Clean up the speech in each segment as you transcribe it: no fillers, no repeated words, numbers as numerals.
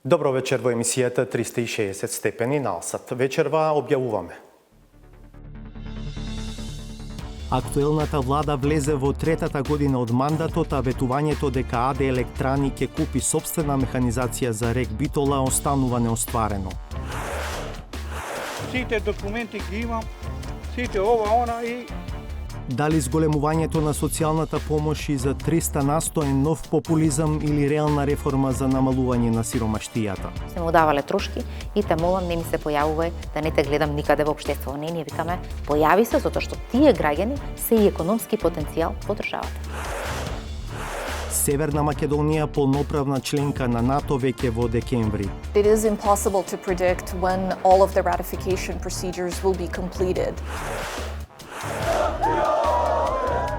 Добро вечер во емисијата 360 степени на Алсат. Вечерва објавуваме. Актуелната влада влезе во третата година од мандатот, а ветувањето дека АД Електрани ќе купи сопствена механизација за РЕК Битола останува неостварено. Сите документи ги имам, сите ова, она и... Дали зголемувањето на социјалната помош и за 300% е нов популизам или реална реформа за намалување на сиромаштијата? Се му давале трошки и те молам не ми се појавува да не те гледам никаде во општество. Не, ние викаме, појави се затоа што тие граѓани се и економски потенцијал во државата. Северна Македонија полноправна членка на НАТО веќе во декември. It is impossible to predict when all of the ratification procedures will be completed.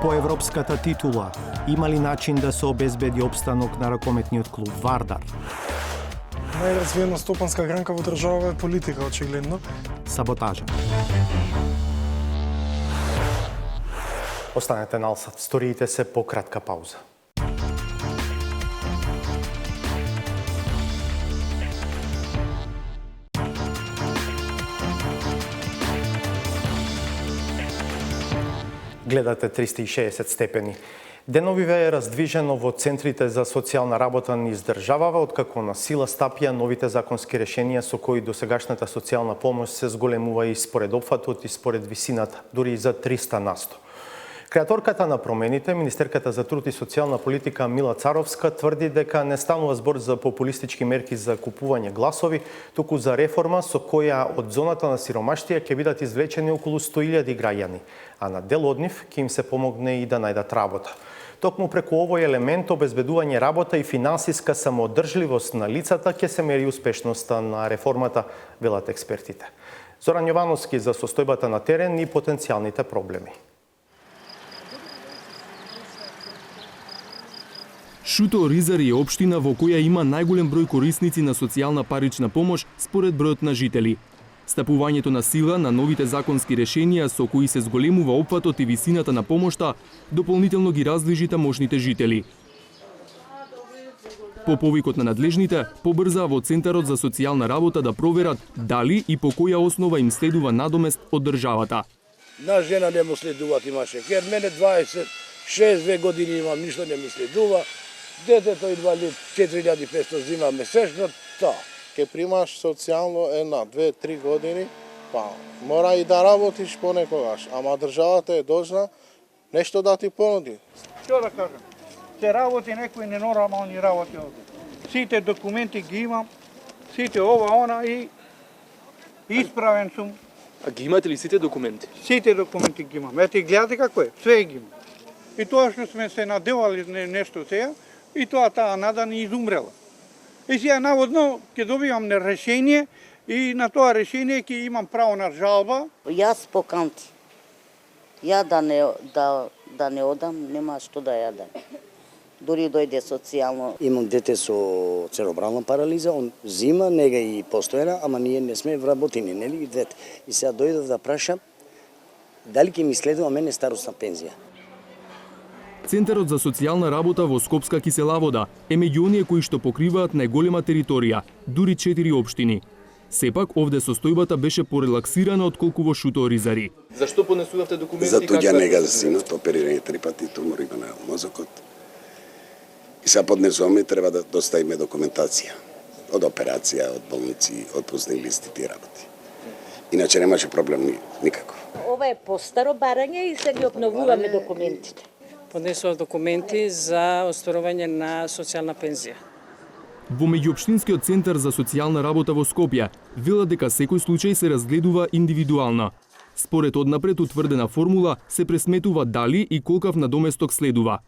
По европската титула, има ли начин да се обезбеди опстанок на ракометниот клуб Вардар? Најразвиена стопанска гранка во државава е политика, очигледно. Саботажа. Останете на Алсат, сториите се по кратка пауза. Гледате 360 степени. Деновиве е раздвижено во центрите за социјална работа низ државава, откако на сила стапија новите законски решенија со кои досегашната социјална помош се зголемува и според опфатот и според висината, дури и за 300%. Креаторката на промените, министерката за труд и социјална политика Мила Царовска, тврди дека не станува збор за популистички мерки за купување гласови, туку за реформа со која од зоната на сиромаштија ќе бидат извлечени околу 100.000 граѓани, а на дел од нив ќе им се помогне и да најдат работа. Токму преку овој елемент, обезбедување работа и финансиска самоодржливост на лицата ќе се мери успешноста на реформата, велат експертите. Зоран Јовановски за состојбата на терен и потенцијалните проблеми. Шуто Ризари е општина во која има најголем број корисници на социјална парична помош според бројот на жители. Стапувањето на сила на новите законски решенија со кои се зголемува опфатот и висината на помошта, дополнително ги разлижи тамошните жители. По повикот на надлежните, побрза во Центарот за социјална работа да проверат дали и по која основа им следува надомест од државата. На жена не му следуваат, имаше кер, мене 26 години имам, ништо не ми следува. Детето инвалид 4500 зима месечно, тоа. Ке примаш социјално 1, 2, 3 години, па мора и да работиш понекогаш, ама државата е должна нешто да ти понуди. Што да кажам? Се работи некои ненормални работи овде. Сите документи ги имам, сите ова, она и исправен сум. А ги имате ли сите документи? Сите документи ги имам. Ете, гледате како е, све ги имам. И тоа што сме се наделали нешто сега, и тоа таа нада ни изумрела. И сега наводно ќе добивам решение и на тоа решение ќе имам право на жалба. Јас поканти. Ја да не одам, нема што да јадам. Дори дојде социјално. Имам дете со церебрална парализа, он зима, нега и постојана, ама ние не сме вработени, нели и двете. И сега дојдов да прашам дали ќе ми следува мене старосна пензија. Центарот за социјална работа во Скопска Киселавода е меѓу оние кои што покриваат најголема територија, дури 4 општини. Сепак, овде состојбата беше порелаксирана отколку во Шуто Ризари. Зашто понесувавте документи? За туѓа нега за синот, оперирање 3 пати тумор има на мозокот. И сега поднесуваме и треба да доставиме документација од операција, од болници, од пусни листи и работи. Иначе немаше проблем никако. Ова е постаро барање и се ги обновуваме документите. Поднесува документи за остварување на социјална пензија. Во меѓуопштинскиот центар за социјална работа во Скопје велат дека секој случај се разгледува индивидуално. Според однапред утврдена формула се пресметува дали и колкав надоместок следува.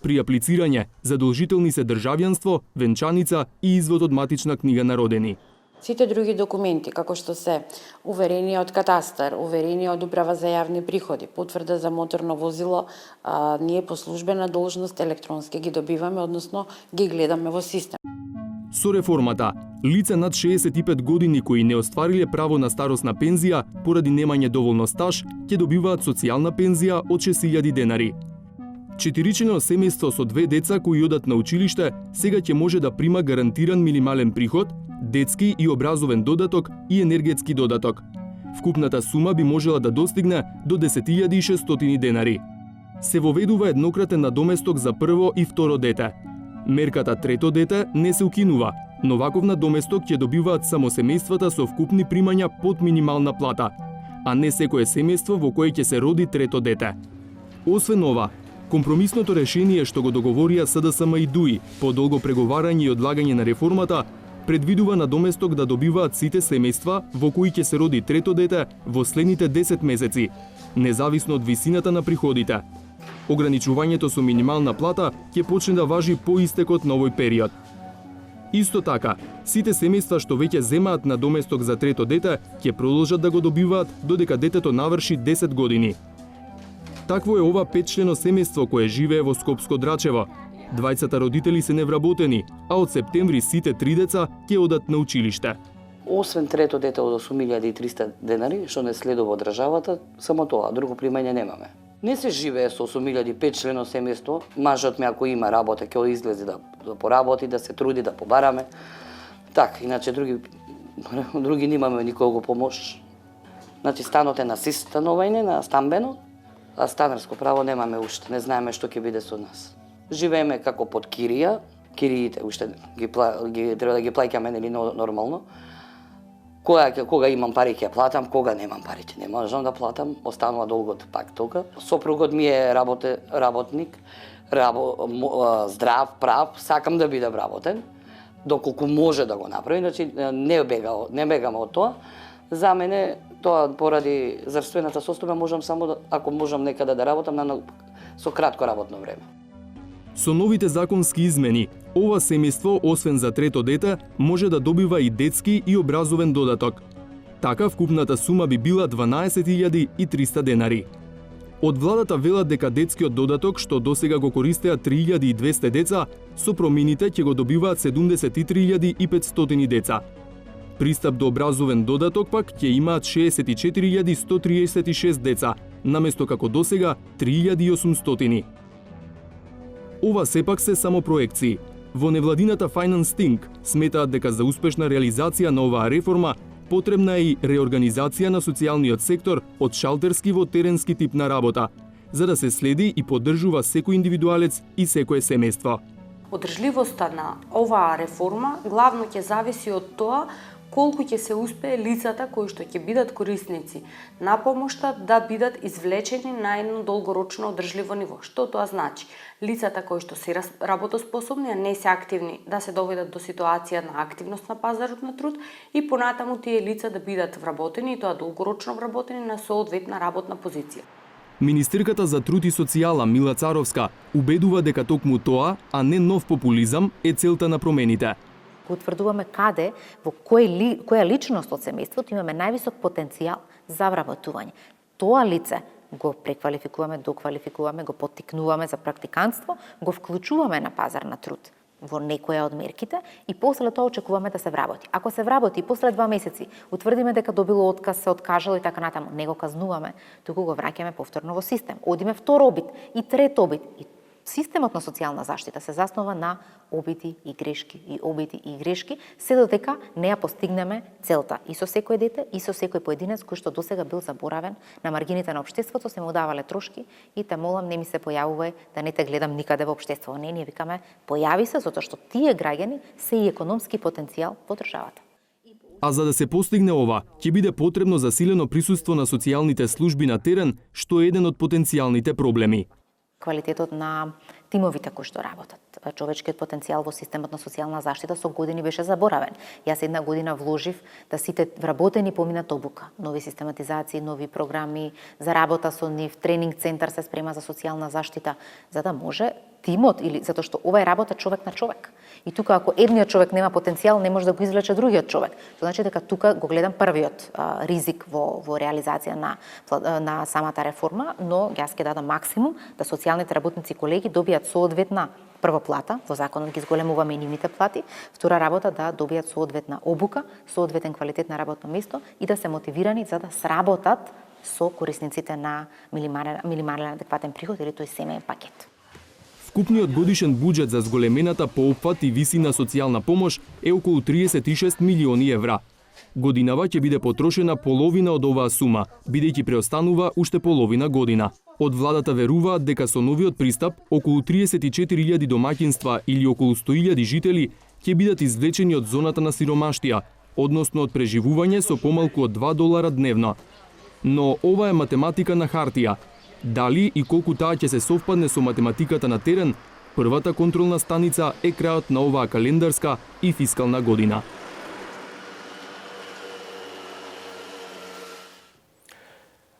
При аплицирање задолжителни се државјанство, венчаница и извод од матична книга на родени. Сите други документи, како што се уверение од катастар, уверение од управа за јавни приходи, потврда за моторно возило, ние по службена должност електронски ги добиваме, односно ги гледаме во систем. Со реформата, лица над 65 години кои не оствариле право на старосна пензија поради немање доволно стаж, ќе добиваат социјална пензија од 6000 денари. Четиричлено семејство со 2 деца кои одат на училиште сега ќе може да прима гарантиран минимален приход, детски и образовен додаток и енергетски додаток. Вкупната сума би можела да достигне до 10.600 денари. Се воведува еднократен надоместок за прво и второ дете. Мерката трето дете не се укинува, но ваков надоместок ќе добиваат само семејствата со вкупни примања под минимална плата, а не секое семејство во кое ќе се роди трето дете. Освен ова, компромисното решение што го договорија СДСМ и ДУИ по долго преговарање и одлагање на реформата предвидува надоместок да добиваат сите семејства во кои ќе се роди трето дете во следните 10 месеци, независно од висината на приходите. Ограничувањето со минимална плата ќе почне да важи по истекот на овој период. Исто така, сите семејства што веќе земаат надоместок за трето дете ќе продолжат да го добиваат додека детето наврши 10 години. Такво е ова 5-члено семејство кое живее во Скопско Драчево. Двајцата родители се невработени, а од септември сите 3 деца ќе одат на училиште. Освен трето дете од 8.300 денари, што не следува од државата, само тоа, друго примање немаме. Не се живее со 8.005 члено семејство, мажот ми ако има работа, ќе излезе да поработи, да се труди, да побараме. Так, иначе други немаме никого помош. Значи станот е на станување, на стамбено, а станарско право немаме уште, не знаеме што ќе биде со нас. Живееме како под кирија, кириите уште треба да ги плаќаме нели нормално. Кога имам пари ќе платам, кога немам пари не можам да платам, останува долгот пак тука. Сопругот ми е работник, здрав, прав, сакам да бидам работен, доколку може да го направи, значи не бегам од тоа. За мене тоа поради здравствената состојба можам само ако можам некаде да работам со кратко работно време. Со новите законски измени, ова семејство, освен за трето дете, може да добива и детски и образовен додаток. Така вкупната сума би била 12.300 денари. Од владата велат дека детскиот додаток, што досега го користеа 3.200 деца, со промените ќе го добиваат 73.500 деца. Пристап до образовен додаток пак ќе имаат 64.136 деца, наместо како досега 3.800. Ова сепак се само проекции. Во невладината Finance Think сметаат дека за успешна реализација на оваа реформа потребна е и реорганизација на социјалниот сектор од шалтерски во теренски тип на работа, за да се следи и поддржува секој индивидуалец и секое семејство. Одржливоста на оваа реформа главно ќе зависи од тоа колку ќе се успее лицата кои што ќе бидат корисници на помошта да бидат извлечени на едно долгорочно одржливо ниво. Што тоа значи? Лицата кои што се работоспособни, а не се активни, да се доведат до ситуација на активност на пазарот на труд и понатаму тие лица да бидат вработени и тоа долгорочно вработени на соодветна работна позиција. Министерката за труд и социјала Мила Царовска убедува дека токму тоа, а не нов популизам, е целта на промените. Утврдуваме каде, во која личност од семејството имаме највисок потенцијал за вработување. Тоа лице го преквалификуваме, доквалификуваме, го поттикнуваме за практиканство, го вклучуваме на пазар на труд во некоја од мерките и после тоа очекуваме да се вработи. Ако се вработи и после 2 месеци утврдиме дека добило отказ, се откажало и така натаму, не го казнуваме, туку го враќаме повторно во систем. Одиме втор обид и трет обид. И системот на социјална заштита се заснова на обиди и грешки и обиди и грешки, се додека не ја постигнеме целта и со секој дете и со секој поединец кој што досега бил заборавен на маргините на општеството, се му давале трошки и те молам не ми се појавувај да не те гледам никаде во општеството. Не, ние викаме појави се затоа што тие граѓани се и економски потенцијал во државата. А за да се постигне ова, ќе биде потребно засилено присуство на социјалните служби на терен, што е еден од потенцијалните проблеми. Квалитетот на тимовите кои што работат. Човечкиот потенцијал во системот на социјална заштита со години беше заборавен. Јас една година вложив да сите вработени поминат обука, нови систематизации, нови програми за работа со нив, тренинг центар се спрема за социјална заштита, за да може тимот или затоа што ова е работа човек на човек. И тука ако едниот човек нема потенцијал, не може да го извлече другиот човек. Тоа значи дека тука го гледам првиот ризик во реализација на самата реформа, но јас ќе дадам максимум да социјалните работници колеги добијат соодветна прва плата, во законот ги зголемуваме и нивните плати, втора работа да добијат соодветна обука, соодветен квалитет на работно место и да се мотивирани за да сработат со корисниците на минимален адекватен приход или тој семеен пакет. Вкупниот годишен буџет за зголемената по опфат и висина социјална помош е околу 36 милиони евра. Годинава ќе биде потрошена половина од оваа сума, бидејќи преостанува уште половина година. Од владата веруваат дека со новиот пристап околу 34.000 домаќинства или околу 100.000 жители ќе бидат извлечени од зоната на сиромаштија, односно од преживување со помалку од $2 дневно. Но ова е математика на хартија. Дали и колку таа ќе се совпадне со математиката на терен, првата контролна станица е крајот на оваа календарска и фискална година.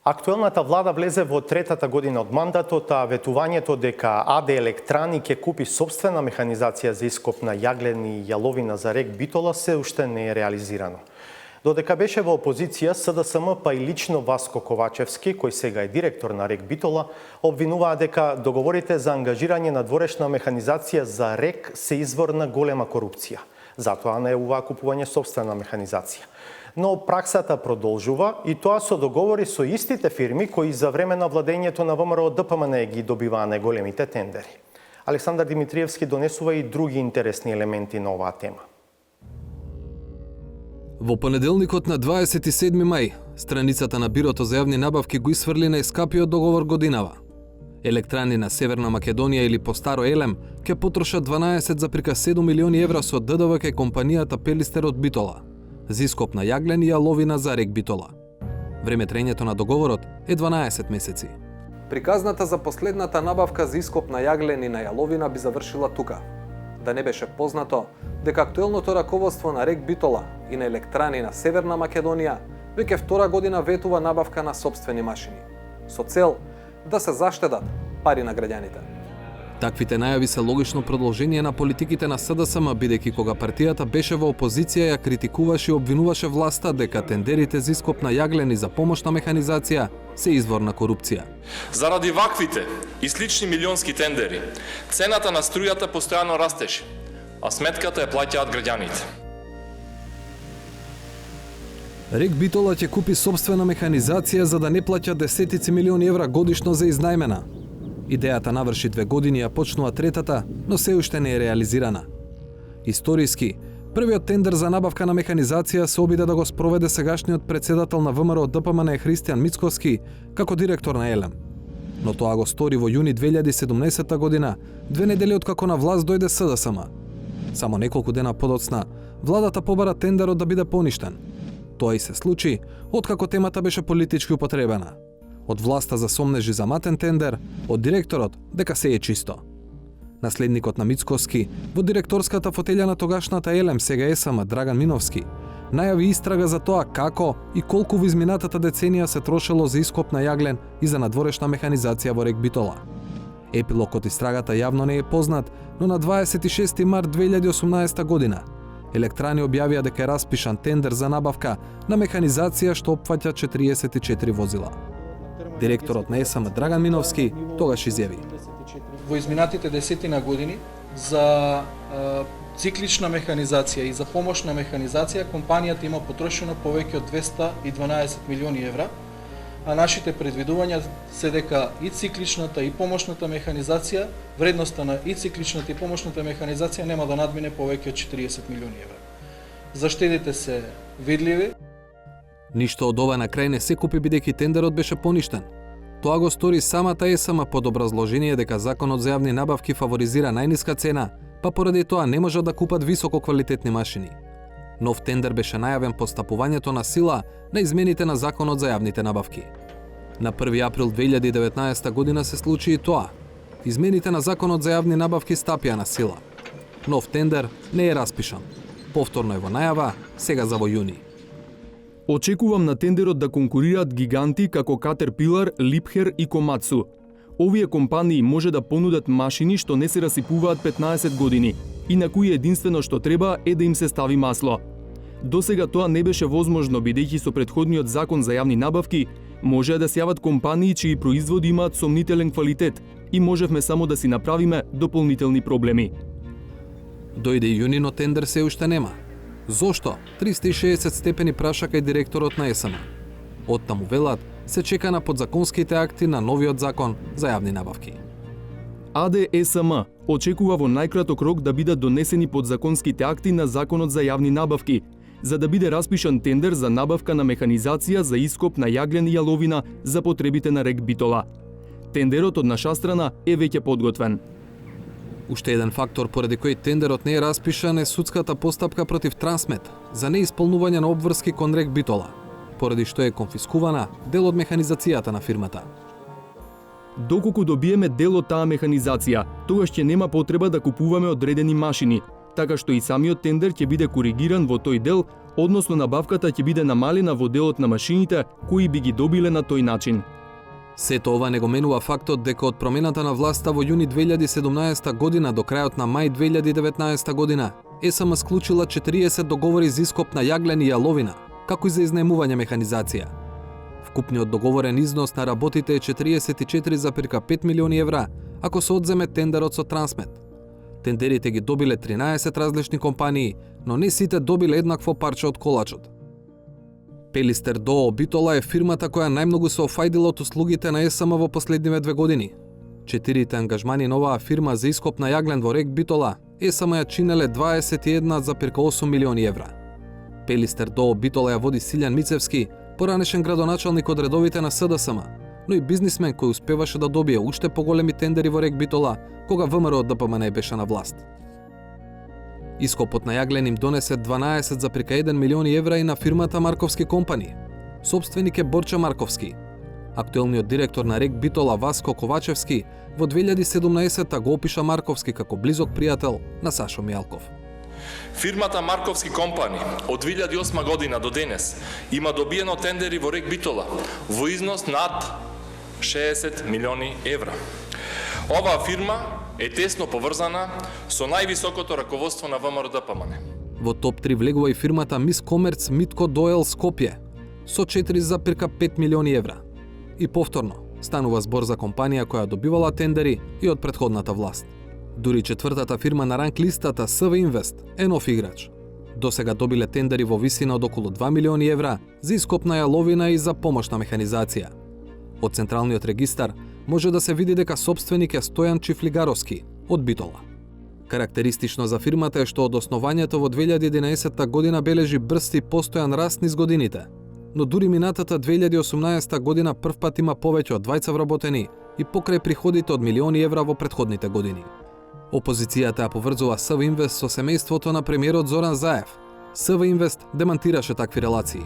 Актуелната влада влезе во третата година од мандатот, а ветувањето дека АД Електрани ќе купи собствена механизација за ископ на јаглен и јаловина за рек Битола се уште не е реализирано. Додека беше во опозиција, СДСМ па и лично Васко Ковачевски, кој сега е директор на рек Битола, обвинуваа дека договорите за ангажирање на дворешна механизација за рек се извор на голема корупција. Затоа најавуваа купување собствена механизација. Но праксата продолжува и тоа со договори со истите фирми кои за време на владењето на ВМРО ДПМН ги добиваа најголемите тендери. Александар Димитриевски донесува и други интересни елементи на оваа тема. Во понеделникот на 27 мај, страницата на Бирото за јавни набавки го исфрли најскапиот договор годинава. Електрани на Северна Македонија или по-старо Елем ќе потрошат 12,7 милиони евра со ДДВ кај компанијата Пелистер од Битола за ископ на јаглен и јаловина за рек Битола. Време траењето на договорот е 12 месеци. Приказната за последната набавка за ископ на јаглен и на јаловина би завршила тука. Да не беше познато дека актуелното раководство на рек Битола и на Електрани на Северна Македонија веќе втора година ветува набавка на сопствени машини, со цел да се заштедат пари на граѓаните. Таквите најави се логично продолжение на политиките на СДСМ, бидејќи кога партијата беше во опозиција ја критикуваше и обвинуваше власта дека тендерите за ископ на јаглен и за помошна механизација се извор на корупција. Заради ваквите и слични милионски тендери, цената на струјата постојано растеше, а сметката ја плаќаат граѓаните. Рек Битола ќе купи собствена механизација за да не плаќа десетици милиони евра годишно за изнајмена. Идејата наврши 2 години, а почнува третата, но се уште не е реализирана. Историски, првиот тендер за набавка на механизација се обиде да го спроведе сегашниот председател на ВМРО ДПМН Христијан Мицковски како директор на Елем. Но тоа го стори во јуни 2017 година, 2 недели откако на власт дојде СДСМ. Само неколку дена подоцна, владата побара тендерот да биде поништен. Тоа и се случи, откако темата беше политички употребена. Од власта за сомнежи за матен тендер, од директорот дека се е чисто. Наследникот на Мицковски, во директорската фотелја на тогашната Елем, сега ЕСМ, Драган Миновски, најави истрага за тоа како и колку во изминатата деценија се трошело за ископ на јаглен и за надворешна механизација во рек Битола. Епилог од истрагата јавно не е познат, но на 26 март 2018 година Електрани објавија дека е распишан тендер за набавка на механизација што опфаќа 44 возила. Директорот на ЕСМ Драган Миновски тогаш изјави: во изминатите десетина години за циклична механизација и за помошна механизација компанијата има потрошено повеќе од 212 милиони евра, а нашите предвидувања се дека и цикличната и помошната механизација, вредноста на и цикличната и помошната механизација нема да надмине повеќе од 40 милиони евра. Заштедите се видливи. Ништо од ова на крај не се купи бидејќи тендерот беше поништен. Тоа го стори самата ЕСМ под образложение дека законот за јавни набавки фаворизира најниска цена, па поради тоа не можат да купат високо квалитетни машини. Нов тендер беше најавен по стапувањето на сила на измените на законот за јавните набавки. На 1 април 2019 година се случи и тоа. Измените на законот за јавни набавки стапија на сила. Нов тендер не е распишан. Повторно е во најава, сега за во јуни. Очекувам на тендерот да конкурираат гиганти како Caterpillar, Liebherr и Komatsu. Овие компании може да понудат машини што не се расипуваат 15 години и на кои единствено што треба е да им се стави масло. Досега тоа не беше возможно бидејќи со претходниот закон за јавни набавки може да се јават компании чии производи имаат сомнителен квалитет и можевме само да си направиме дополнителни проблеми. Дојде јуни, но тендер се уште нема. Зошто? 360 степени праша кај директорот на ЕСМ. Оттаму велат се чека на подзаконските акти на новиот закон за јавни набавки. АДСМ очекува во најкраток рок да бидат донесени подзаконските акти на Законот за јавни набавки, за да биде распишан тендер за набавка на механизација за ископ на јаглен и јаловина за потребите на рек Битола. Тендерот од наша страна е веќе подготвен. Уште еден фактор поради кој тендерот не е распишан е судската постапка против Трансмет за неисполнување на обврски кон рек Битола, поради што е конфискувана дел од механизацијата на фирмата. Доколку добиеме дел од таа механизација, тогаш ќе нема потреба да купуваме одредени машини, така што и самиот тендер ќе биде коригиран во тој дел, односно набавката ќе биде намалена во делот на машините кои би ги добиле на тој начин. Сето ова не го менува фактот дека од промената на власта во јуни 2017 година до крајот на мај 2019 година ЕСМ склучила 40 договори за ископ на јаглен и јаловина, како и за изнаемување механизација. Вкупниот договорен износ на работите е 44,5 милиони евра, ако се одземе тендерот со Трансмет. Тендерите ги добиле 13 различни компании, но не сите добиле еднакво парче од колачот. Пелистер ДОО Битола е фирмата која најмногу се офајдила од услугите на ЕСМ во последниве 2 години. 4 ангажмани на оваа фирма за ископ на јаглен во рек Битола ЕСМ ја чинеле 21,8 милиони евра. Пелистер ДОО Битола ја води Силјан Мицевски, поранешен градоначалник од редовите на СДСМ, но и бизнисмен кој успеваше да добие уште поголеми тендери во рек Битола кога ВМРО од ДПМН беше на власт. Ископот на јаглен им донесе 12,1 милиони евра и на фирмата Марковски компани. Собственик е Борче Марковски. Актуелниот директор на рек Битола Васко Ковачевски во 2017 го опиша Марковски како близок пријател на Сашо Мијалков. Фирмата Марковски компани од 2008 година до денес има добиено тендери во рек Битола во износ над 60 милиони евра. Оваа фирма е тесно поврзана со највисокото раководство на ВМРО ДПМН. Во топ 3 влегува и фирмата Мис Комерц Митко Доел Скопје со 4,5 милиони евра. И повторно, станува збор за компанија која добивала тендери и од претходната власт. Дури четвртата фирма на ранг листата СВ Инвест е нов играч. Досега добиле тендери во висина од околу 2 милиони евра за ископ на јаловина и за помошна механизација. Од Централниот регистар може да се види дека собственик е Стојан Чифлигаровски од Битола. Карактеристично за фирмата е што од основањето во 2011 година бележи брз и постојан раст низ годините, но дури минатата 2018 година првпат има повеќе од 20 вработени и покрај приходите од милиони евра во претходните години. Опозицијата ја поврзува СВ Инвест со семејството на премиерот Зоран Заев. СВ Инвест демантираше такви релации.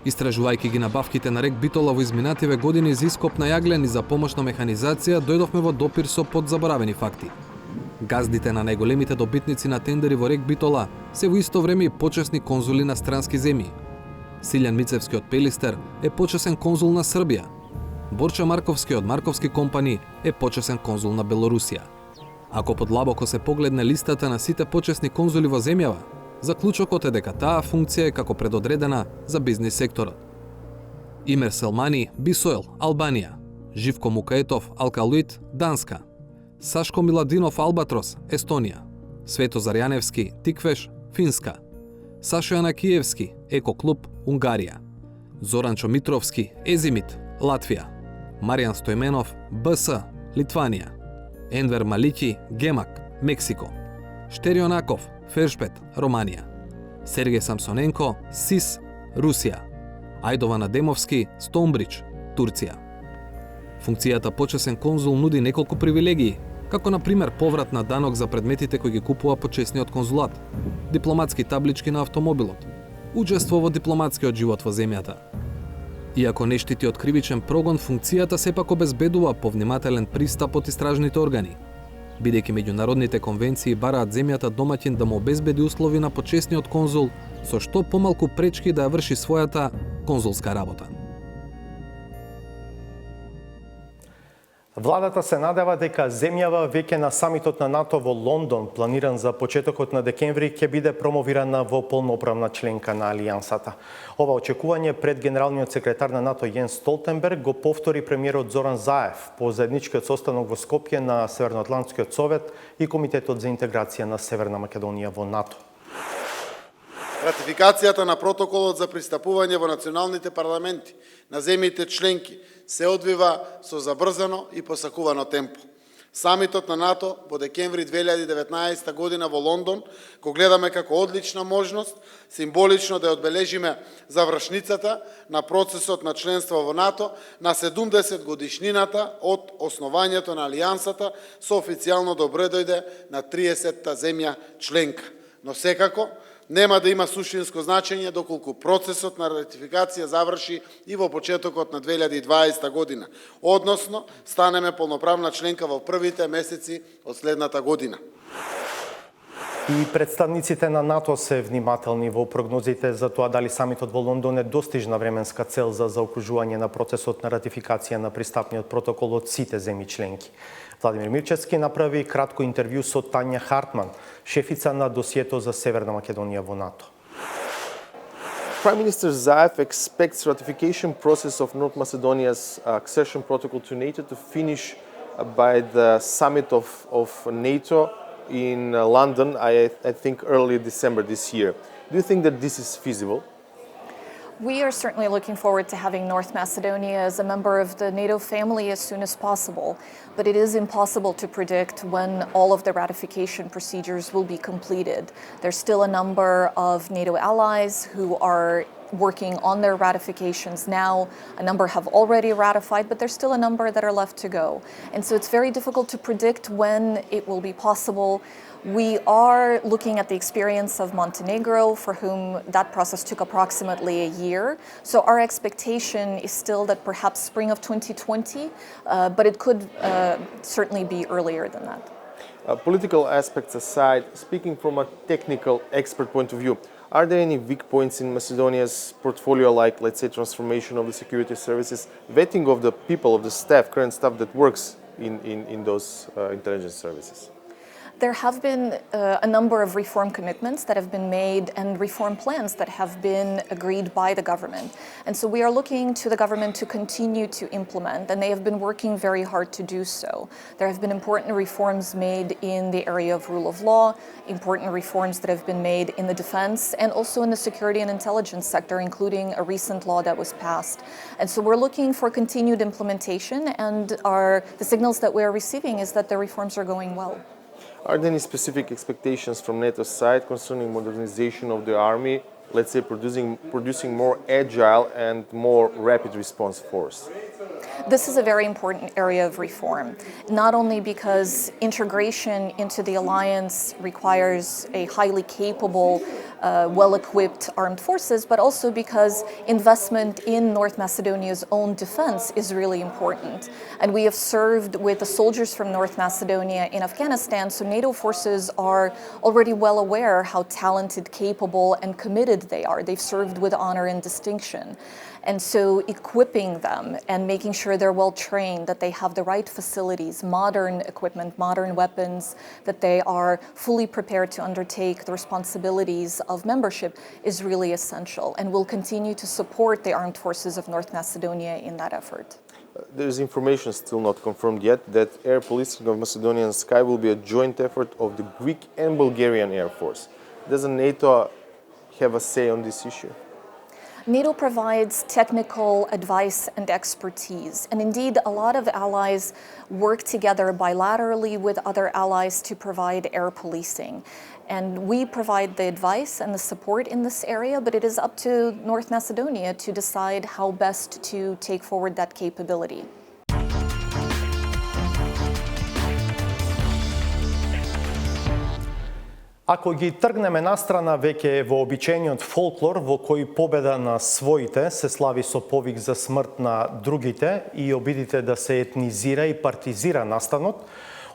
Истражувајќи ги набавките на рек Битола во изминативе години за ископ на јаглен и за помошна механизација, дојдовме во допир со подзаборавени факти. Газдите на најголемите добитници на тендери во рек Битола се во исто време и почесни конзули на странски земји. Силјан Мицевски од Пелистер е почесен конзул на Србија. Борче Марковски од Марковски компани е почесен конзул на Белорусија. Ако подлабоко се погледне листата на сите почесни конзули во земјава, заклучокот е дека таа функција е како предодредена за бизнис секторот. Имер Селмани, Бисоел, Албанија, Живко Мукаетов, Алкалуит, Данска, Сашко Миладинов, Албатрос, Естонија, Свето Зарјаневски, Тиквеш, Финска, Сашо Јанакиевски, Еко клуб, Унгарија, Зоранчо Митровски, Езимит, Латвија, Маријан Стојменов, БС, Литванија, Енвер Малики, Гемак, Мексико, Штерио Наков, Фершпет, Романија, Сергеј Самсоненко, СИС, Русија, Ајдован Адемовски, Стоунбридж, Турција. Функцијата почесен конзул нуди неколку привилегии, како на пример поврат на данок за предметите кои ги купува почесниот конзулат, дипломатски таблички на автомобилот, учество во дипломатскиот живот во земјата. Иако не штити од кривичен прогон, функцијата сепак обезбедува повнимателен пристап од истражните органи, бидејќи меѓународните конвенции бараат земјата домаќин да му обезбеди услови на почесниот конзул со што помалку пречки да ја врши својата конзулска работа. Владата се надева дека земјава веќе на самитот на НАТО во Лондон, планиран за почетокот на декември, ќе биде промовирана во полноправна членка на Алијансата. Ова очекување пред генералниот секретар на НАТО Јенс Столтенберг го повтори премиерот Зоран Заев по заедничкиот состанок во Скопје на Северноатлантскиот совет и Комитетот за интеграција на Северна Македонија во НАТО. Ратификацијата на протоколот за пристапување во националните парламенти на земјите членки се одвива со забрзано и посакувано темпо. Самитот на НАТО во декември 2019 година во Лондон го гледаме како одлична можност символично да ја одбележиме завршницата на процесот на членство во НАТО на 70 годишнината од основањето на Алијансата со официјално добредојде на 30-та земја членка. Но секако, нема да има суштинско значење доколку процесот на ратификација заврши и во почетокот на 2020 година, односно станеме полноправна членка во првите месеци од следната година. И представниците на НАТО се внимателни во прогнозите за тоа дали самитот во Лондон е достижна временска цел за заокружување на процесот на ратификација на пристапниот протокол од сите земји членки. Владимир Мирчевски направи кратко интервју со Тања Хартман, шефица на досието за Северна Македонија во НАТО. Prime Minister Zaev expects ratification process of North Macedonia's accession protocol to NATO to finish by the summit of NATO in London, I think early December this year. Do you think that this is feasible? We are certainly looking forward to having North Macedonia as a member of the NATO family as soon as possible, but it is impossible to predict when all of the ratification procedures will be completed. There's still a number of NATO allies who are working on their ratifications now. A number have already ratified, but there's still a number that are left to go. And so it's very difficult to predict when it will be possible. We are looking at the experience of Montenegro, for whom that process took approximately a year. So our expectation is still that perhaps spring of 2020, but it could certainly be earlier than that. Political aspects aside, speaking from a technical expert point of view, are there any weak points in Macedonia's portfolio, like, let's say, transformation of the security services, vetting of the people, of the staff, current staff that works in those intelligence services? There have been a number of reform commitments that have been made and reform plans that have been agreed by the government. And so we are looking to the government to continue to implement, and they have been working very hard to do so. There have been important reforms made in the area of rule of law, important reforms that have been made in the defense and also in the security and intelligence sector, including a recent law that was passed. And so we're looking for continued implementation, and the signals that we're receiving is that the reforms are going well. Are there any specific expectations from NATO's side concerning modernization of the army, let's say producing more agile and more rapid response force? This is a very important area of reform, not only because integration into the alliance requires a highly capable, well-equipped armed forces, but also because investment in North Macedonia's own defense is really important. And we have served with the soldiers from North Macedonia in Afghanistan, so NATO forces are already well aware how talented, capable, and committed they are. They've served with honor and distinction. And so equipping them and making sure they're well trained, that they have the right facilities, modern equipment, modern weapons, that they are fully prepared to undertake the responsibilities of membership is really essential, and will continue to support the armed forces of North Macedonia in that effort. There's information still not confirmed yet that air policing of Macedonian sky will be a joint effort of the Greek and Bulgarian Air Force. Doesn't NATO have a say on this issue? NATO provides technical advice and expertise, and indeed a lot of allies work together bilaterally with other allies to provide air policing. And we provide the advice and the support in this area, but it is up to North Macedonia to decide how best to take forward that capability. Ако ги тргнеме настрана веќе вообичаениот фолклор во кој победа на своите се слави со повик за смрт на другите и обидите да се етнизира и партизира настанот,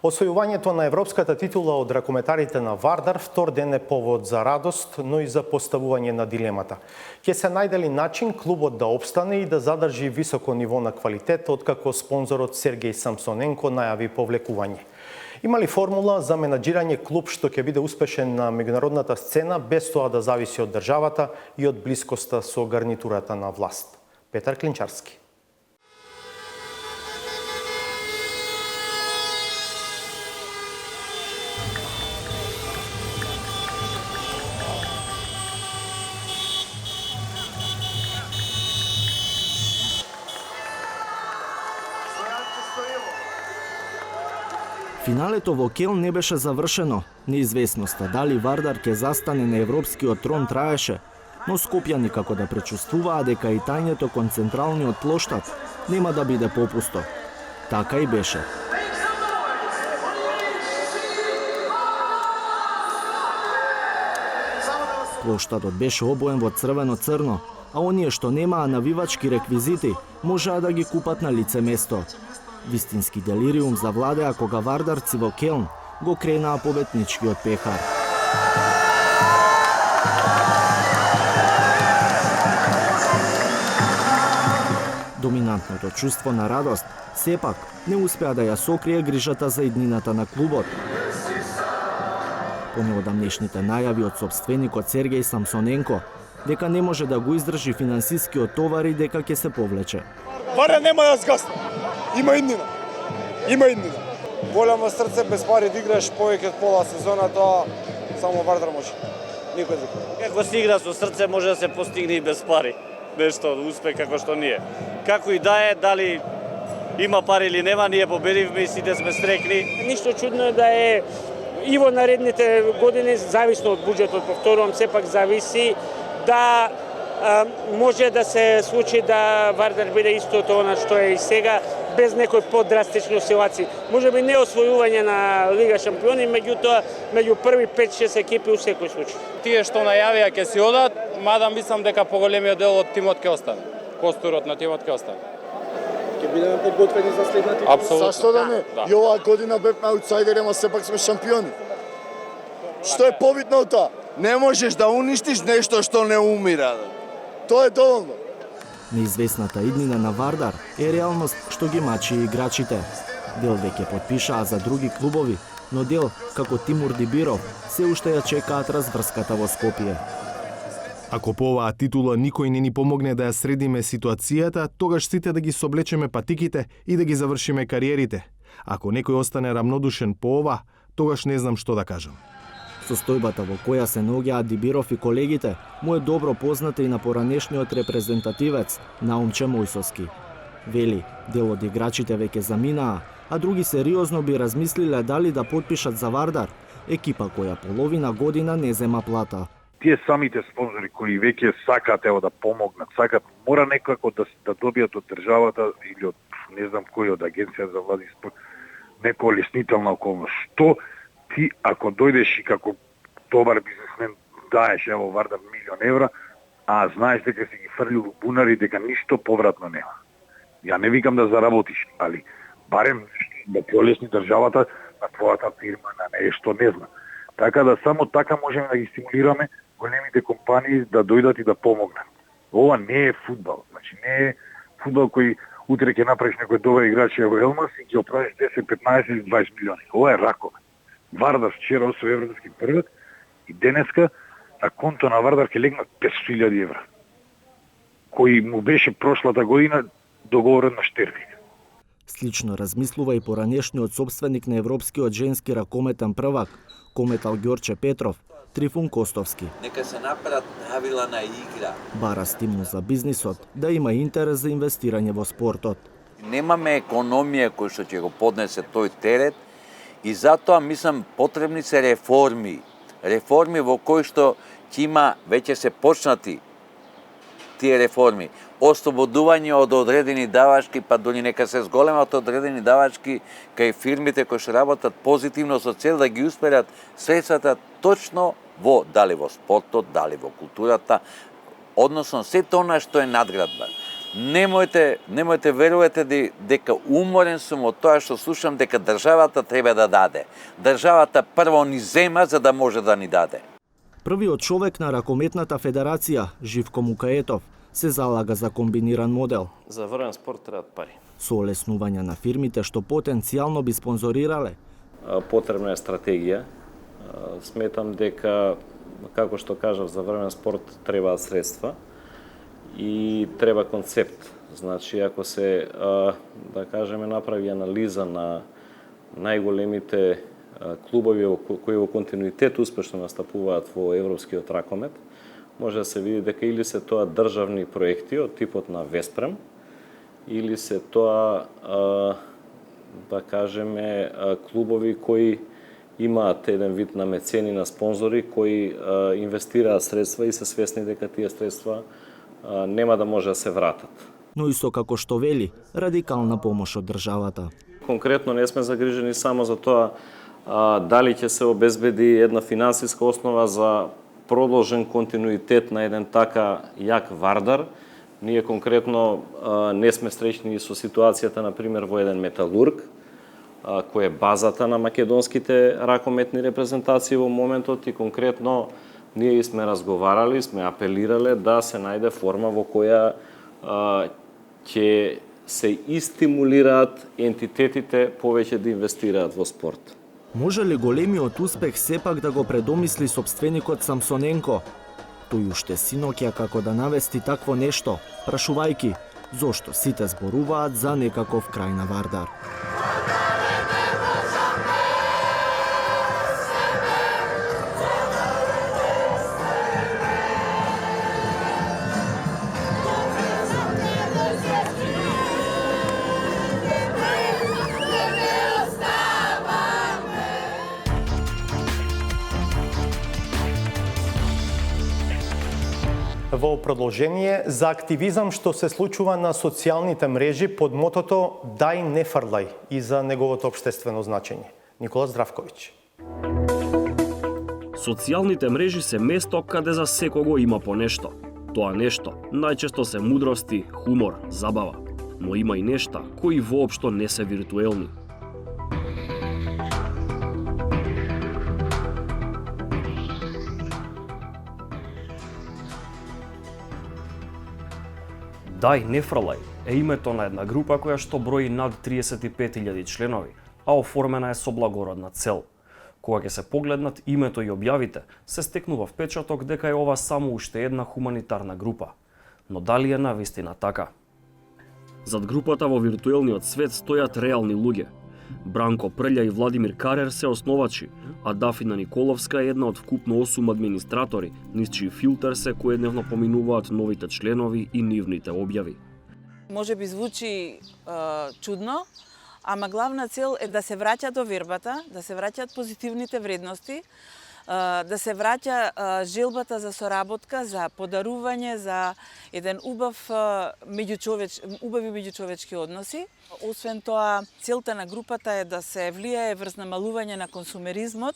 освојувањето на европската титула од ракометарите на Вардар втор ден е повод за радост, но и за поставување на дилемата. Ќе се најде ли начин клубот да обстане и да задржи високо ниво на квалитет, откако спонзорот Сергеј Самсоненко најави повлекување? Има ли формула за менаџирање клуб што ќе биде успешен на меѓународната сцена без тоа да зависи од државата и од блискоста со гарнитурата на власт? Петар Клинчарски. Финалето во Келн не беше завршено. Неизвестноста дали Вардар ќе застане на европскиот трон траеше, но скопјани како да пречувствуваа дека и тајњето кон централниот плоштад нема да биде попусто. Така и беше. Плоштадот беше обоен во црвено-црно, а оние што немаа навивачки реквизити можеа да ги купат на лице место. Вистински делириум завладеа кога вардарци во Келн го кренаа победничкиот пехар. Доминантното чувство на радост сепак не успеа да ја сокрие грижата за иднината на клубот. По неодамнешните најави од сопственикот Сергеј Самсоненко дека не може да го издржи финансискиот товар и дека ќе се повлече. Вардар нема да згасне. Има иднина. Има иднина. Голямо срце без пари да играш повеќе од пола сезона, тоа само Вардар може. Никој друг. Како се игра со срце може да се постигне и без пари. Нешто успех како што ние. Како и да е, дали има пари или нема, ние победивме и сите сме стрекни. Ништо чудно е да е и во наредните години, зависно од буџетот, повторувам, сепак зависи да може да се случи да Вардар биде исто тоа што е и сега, без некој подрастични ситуации. Може би не освојување на Лига шампиони, меѓутоа меѓу први 5-6 екипи у секој случај. Тие што најавија ќе си одат, мада мислам дека поголемиот дел од тимот ќе остане. Костурот на тимот ќе остане. Ќе бидеме подготвени за следната. Апсолутно. Зашто да не? Да. И оваа година бевме аутсайдери, ама сепак сме шампиони. Што е побитно од тоа? Не можеш да уништиш нешто што не умира. Тоа е доволно. Неизвестната иднина на Вардар е реалност што ги мачи и играчите. Дел веќе подпишаа за други клубови, но дел, како Тимур Дибиров, се уште ја чекаат разврската во Скопје. Ако по оваа титула никој не ни помогне да ја средиме ситуацијата, тогаш сите да ги соблечеме патиките и да ги завршиме кариерите. Ако некој остане рамнодушен по ова, тогаш не знам што да кажам. Состојбата во која се наоѓаат Дибиров и колегите му е добро позната и на поранешниот репрезентативец Наумче Мојсовски. Вели, дел од играчите веќе заминаа, а други сериозно би размислиле дали да потпишат за Вардар, екипа која половина година не зема плата. Тие самите спонзори кои веќе сакаат ево да помогнат, сакаат, мора некако да добијат од државата или од не знам кој од агенција за влади спорт некоја леснителна околност. Што ти ако дојдеш и како добар бизнесмен даеш ево Вардар €1.000.000, а знаеш дека си ги фрлил во бунари, дека ништо повратно нема. Ја не викам да заработиш, али барем да полесни државата на твојата фирма, на нешто, не знам. Така да само така можеме да ги стимулираме големите компании да дојдат и да помогнат. Ова не е фудбал, значи не е фудбал кој утре ќе направиш некој добар играч во Елмас и ќе оправиш 10, 15 или 20 милиони. Ова е ракове. Вардар вчера освои европски првак и денеска на конто на Вардар ќе легнат 500.000 евра, кој му беше прошлата година договорен на Штервик. Слично размислува и поранешниот собственик на европскиот женски ракометен првак, кометал Ѓорче Петров, Трифун Костовски. Нека се направат правила на игра. Бара стимул за бизнисот да има интерес за инвестирање во спортот. Немаме економија која што ќе го поднесе тој терет и затоа мислам потребни се реформи. Реформи во кои што ќе има веќе се почнати тие реформи. Ослободување од одредени давачки, па дури нека се зголемат одредени давачки кај фирмите кои што работат позитивно со цел да ги усмерат средствата точно во дали во спортот, дали во културата, односно сето она што е надградба. Немојте верувате дека уморен сум од тоа што слушам дека државата треба да даде. Државата прво ни зема за да може да ни даде. Првиот човек на Ракометната федерација, Живко Мукаетов, се залага за комбиниран модел. За врвен спорт требаат пари. Со олеснување на фирмите што потенцијално би спонзорирале. Потребна е стратегија. Сметам дека, како што кажав, за врвен спорт требаат средства и треба концепт. Значи, ако се, да кажеме, направи анализа на најголемите клубови кои во континуитет успешно настапуваат во европскиот ракомет, може да се види дека или се тоа државни проекти од типот на Веспрем, или се тоа да кажеме, клубови кои имаат еден вид на мецени, на спонзори, кои инвестираат средства и се свесни дека тие средства нема да може да се вратат. Но исто како што вели, радикална помош од државата. Конкретно не сме загрижени само за тоа дали ќе се обезбеди една финансиска основа за продолжен континуитет на еден така јак Вардар. Ние конкретно не сме среќни со ситуацијата, например, во еден Металург, кој е базата на македонските ракометни репрезентации во моментот, и конкретно ние сме разговарали, сме апелирале да се најде форма во која ќе се истимулираат ентитетите повеќе да инвестираат во спорт. Може ли големиот успех сепак да го предомисли сопственикот Самсоненко? Тој уште синоќа како да навести такво нешто, прашувајќи зошто сите зборуваат за некаков крај на Вардар. Во продолжение за активизам што се случува на социјалните мрежи под мотото "Дај не фрлај" и за неговото општествено значење. Никола Здравковиќ. Социјалните мрежи се место каде за секого има по нешто. Тоа нешто најчесто се мудрости, хумор, забава, но има и нешта кои воопшто не се виртуелни. Дај не фрлај е името на една група која што брои над 35.000 членови, а оформена е со благородна цел. Кога ќе се погледнат името и објавите, се стекнува впечаток дека е ова само уште една хуманитарна група. Но дали е навистина така? Зад групата во виртуелниот свет стојат реални луѓе. Бранко Прља и Владимир Карер се основачи, а Дафина Николовска е една од вкупно 8 администратори, низ чиј филтер се којдневно поминуваат новите членови и нивните објави. Може би звучи чудно, ама главна цел е да се враќа до вербата, да се враќаат позитивните вредности, да се враќа желбата за соработка, за подарување, за еден убави меѓучовечки односи. Освен тоа, целта на групата е да се влијае врз намалување на консумеризмот,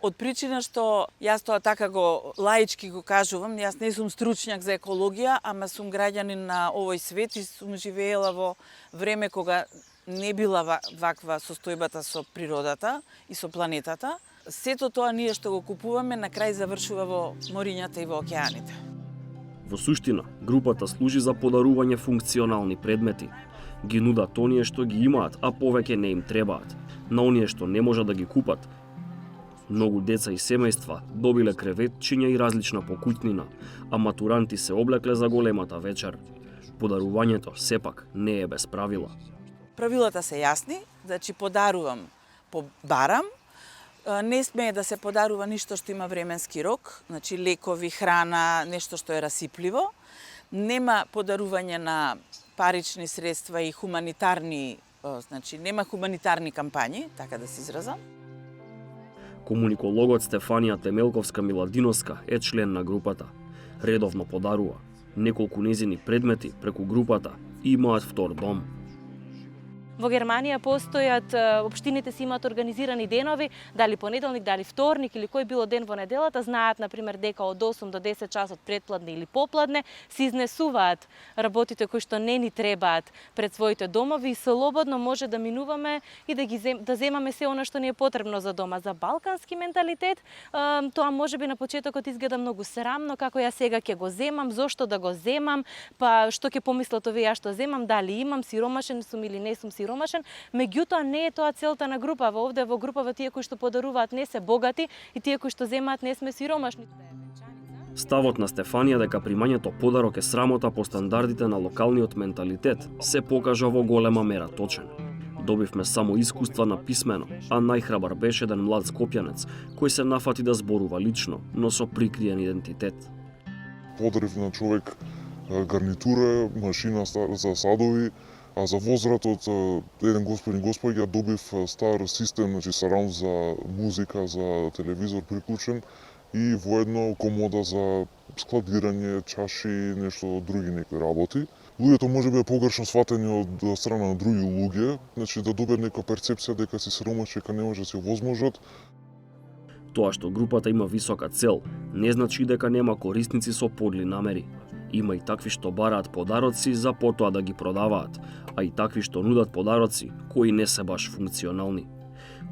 од причина што јас тоа така го лаички го кажувам, јас не сум стручњак за екологија, ама сум граѓанин на овој свет и сум живеела во време кога не била ваква состојбата со природата и со планетата. Сето тоа ние што го купуваме на крај завршува во морињата и во океаните. Во суштина, групата служи за подарување функционални предмети. Ги нудат оние што ги имаат, а повеќе не им требаат. На оние што не можат да ги купат. Многу деца и семејства добиле креветчиња и различна покуќнина, а матуранти се облекле за големата вечер. Подарувањето сепак не е без правила. Правилата се јасни, значи подарувам по барам, не смее да се подарува ништо што има временски рок, значи лекови, храна, нешто што е расипливо. Нема подарување на парични средства и хуманитарни, значи нема хуманитарни кампањи, така да се изразам. Комуникологот Стефанија Темелковска-Миладиновска е член на групата. Редовно подарува. Неколку незини предмети преку групата имаат втор дом. Во Германија постојат, општините си имаат организирани денови, дали понеделник, дали вторник или кој било ден во неделата, знаат, например, дека од 8 до 10 часот предпладне или попладне се изнесуваат работите кои што не ни требаат пред своите домови и слободно може да минуваме и да земаме се она што ни е потребно за дома. За балкански менталитет, тоа може би на почетокот изгледа многу срамно, како ја сега ќе го земам, зошто да го земам, па што ќе помислат овие ја што земам, дали имам, сиромашен сум или не сум сиромашен, меѓутоа не е тоа целта на групава. Овде во групава тие кои што подаруваат не се богати и тие кои што земаат не сме сиромашни. Ставот на Стефанија дека примањето подарок е срамота по стандардите на локалниот менталитет се покажа во голема мера точен. Добивме само искуства на писмено, а најхрабар беше еден млад скопјанец кој се нафати да зборува лично, но со прикриен идентитет. Подарив на човек гарнитура, машина за садови, А за возвратот, еден господин госпоѓа добив стар систем, значи сараунд за музика, за телевизор приклучен и воедно комода за складирање, чаши, нешто други некои работи. Луѓето може би погрешно сватени од страна на други луѓе, значи да добиат некоја перцепција дека си сиромашни, дека не може да си возможат. Тоа што групата има висока цел, не значи дека нема корисници со подли намери. Има и такви што бараат подароци за потоа да ги продаваат, а и такви што нудат подароци кои не се баш функционални.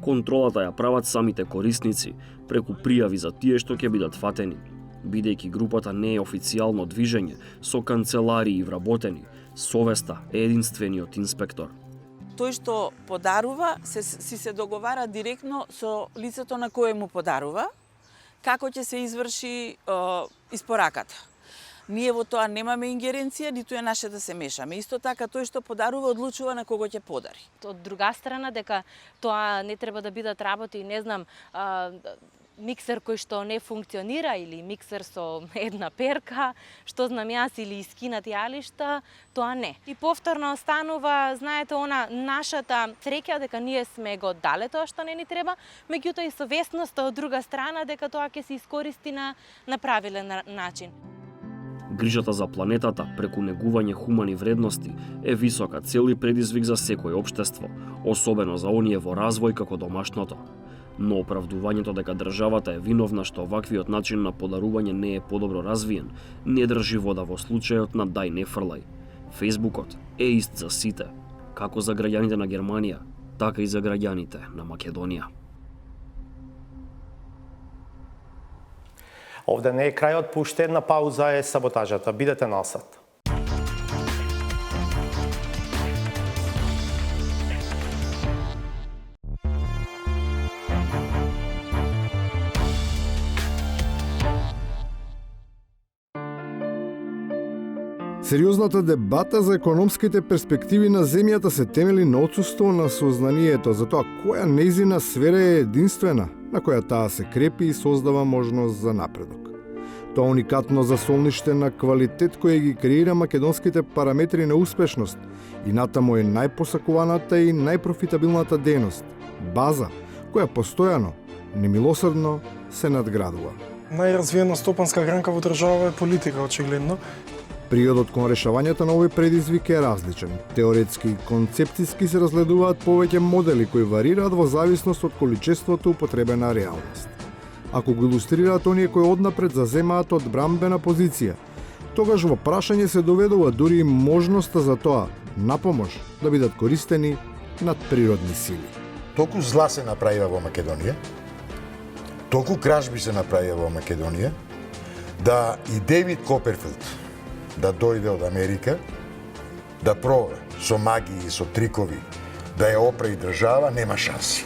Контролата ја прават самите корисници преку пријави за тие што ќе бидат фатени. Бидејќи групата не е официјално движење со канцеларии вработени, совеста е единствениот инспектор. Тој што подарува си се договара директно со лицето на кое му подарува, како ќе се изврши испораката. Ние во тоа немаме ингеренција, ниту е наше да се мешаме. Исто така, тој што подарува одлучува на кого ќе подари. Од друга страна, дека тоа не треба да бидат работи, не знам, миксер кој што не функционира или миксер со една перка, што знам јас, или искинати јалишта, тоа не. И повторно останува, знаете, она нашата среќа дека ние сме го дале тоа што не ни треба, меѓутоа и совесноста од друга страна дека тоа ќе се искористи на правилен начин. Грижата за планетата преку негување хумани вредности е висока цел и предизвик за секој општество, особено за оние во развој како домашното. Но оправдувањето дека државата е виновна што ваквиот начин на подарување не е подобро развиен, не држи вода во случајот на Дај не фрлај. Фејсбукот е ист за сите, како за граѓаните на Германија, така и за граѓаните на Македонија. Овде не е крајот, по уште една пауза е саботажата. Бидете насад. Сериозната дебата за економските перспективи на земјата се темели на отсуство на сознанието за тоа која нејзина сфера е единствена, на која таа се крепи и создава можност за напредок. Тоа уникатно засолниште на квалитет кој ги креира македонските параметри на успешност и натаму е најпосакуваната и најпрофитабилната дејност, база која постојано, немилосрдно се надградува. Најразвиена стопанска гранка во држава е политика, очигледно. Приодот кон решавањето на овој предизвик е различен. Теоретски и концептиски се разгледуваат повеќе модели кои варираат во зависност од количеството употребена реалност. Ако го илустрираат оние кои однапред заземаат одбрамбена позиција, тогаш во прашање се доведува дури и можноста за тоа, напомош, да бидат користени надприродни сили. Толку зла се направива во Македонија, толку кражби се направија во Македонија, да и Дейвид Коперфилд да дојде од Америка, да пробе со магии и со трикови, да ја оправи држава, нема шанси.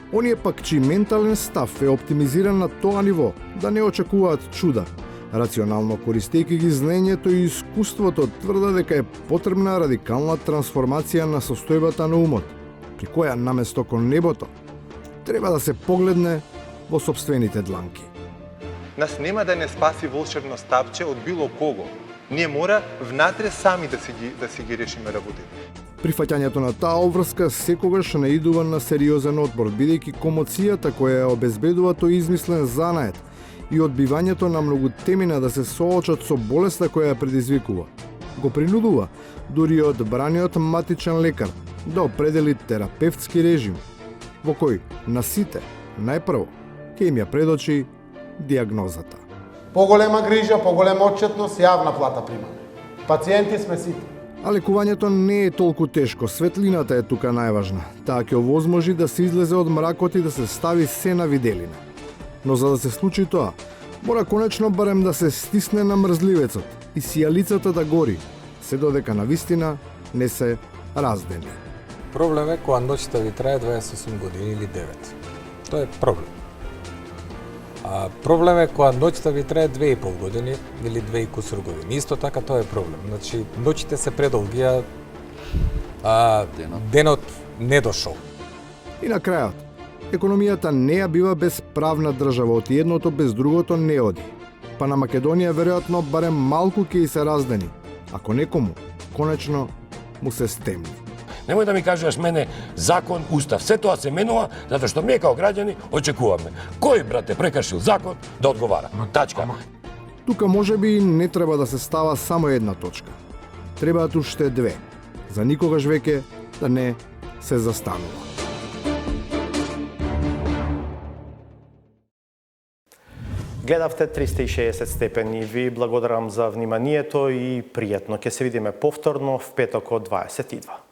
Оние пак чиј ментален став е оптимизиран на тоа ниво, да не очекуваат чуда, рационално користејќи ги знаењето и искуството, тврда дека е потребна радикална трансформација на состојбата на умот, при која наместо кон небото, треба да се погледне во сопствените дланки. Нас нема да не спаси волшебно стапче од било кого. Ние мора внатре сами да си ги решиме работите. Прифаќањето на таа обврска секогаш наидува на сериозен отпор, бидејќи комоцијата која ја обезбедува тој измислен занает и одбивањето на многу темина да се соочат со болеста која ја предизвикува, го принудува дури одбраниот матичен лекар да определи терапевтски режим, во кој на сите најпрво ќе им ја предочи диагнозата. Поголема грижа, поголема отчетност, јавна плата примаме. Пациенти сме сите. А лекувањето не е толку тешко, светлината е тука најважна. Таа ќе овозможи да се излезе од мракот и да се стави се на виделина. Но за да се случи тоа, мора конечно барем да се стисне на мрзливецот и сијалицата да гори, се додека на вистина не се раздени. Проблем е кога ноќта ви трае 28 години или 9. Тоа е проблем. А проблем е кога ноќта ви трае 2,5 години или 2 и кусур години. Исто така тоа е проблем. Значи, ноќите се предолги, а денот не дошол. И на крајот, економијата не ја бива без правна држава, од едното без другото не оди. Па на Македонија веројатно барем малку ќе и се раздени, ако некому, конечно, му се стемни. Немој да ми кажуваш мене закон, устав, се тоа се менува затоа што ние као граѓани очекуваме кој брате прекршил закон да одговара. Тачка. Тука можеби не треба да се става само една точка. Требаат уште две. За никогаш веќе да не се застанува. Гледавте 360 степени. Ви благодарам за вниманието и пријатно. Ќе се видиме повторно в петок од 22.